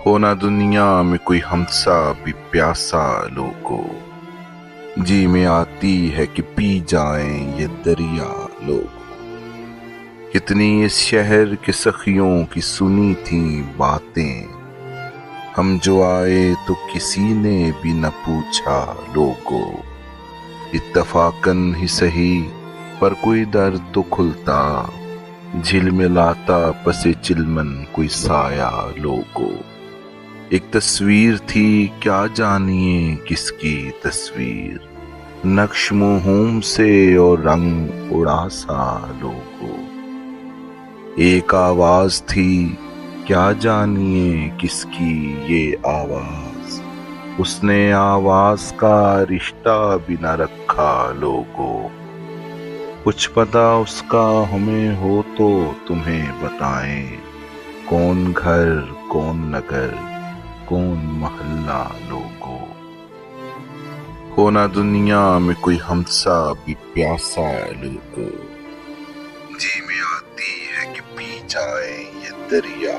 ہونا دنیا میں کوئی ہمسا بھی پیاسا لوگو، جی میں آتی ہے کہ پی جائیں یہ دریا لوگو۔ کتنی اس شہر کے سخیوں کی سنی تھیں باتیں، ہم جو آئے تو کسی نے بھی نہ پوچھا لوگو۔ اتفاقاً ہی سہی پر کوئی در تو کھلتا، جھلملاتا پس چلمن کوئی سایہ لوگو۔ ایک تصویر تھی کیا جانیے کس کی تصویر، نقش موہوم سے اور رنگ اڑا سا لوگو۔ ایک آواز تھی کیا جانیے کس کی یہ آواز، اس نے آواز کا رشتہ بھی نہ رکھا لوگو۔ کچھ پتہ اس کا ہمیں ہو تو تمہیں بتائیں، کون گھر کون نگر کون محلہ لوگو۔ ہونا دنیا میں کوئی ہمسا بھی پیاسا لوگو، جی میں آتی ہے کہ پی جائیں یہ دریا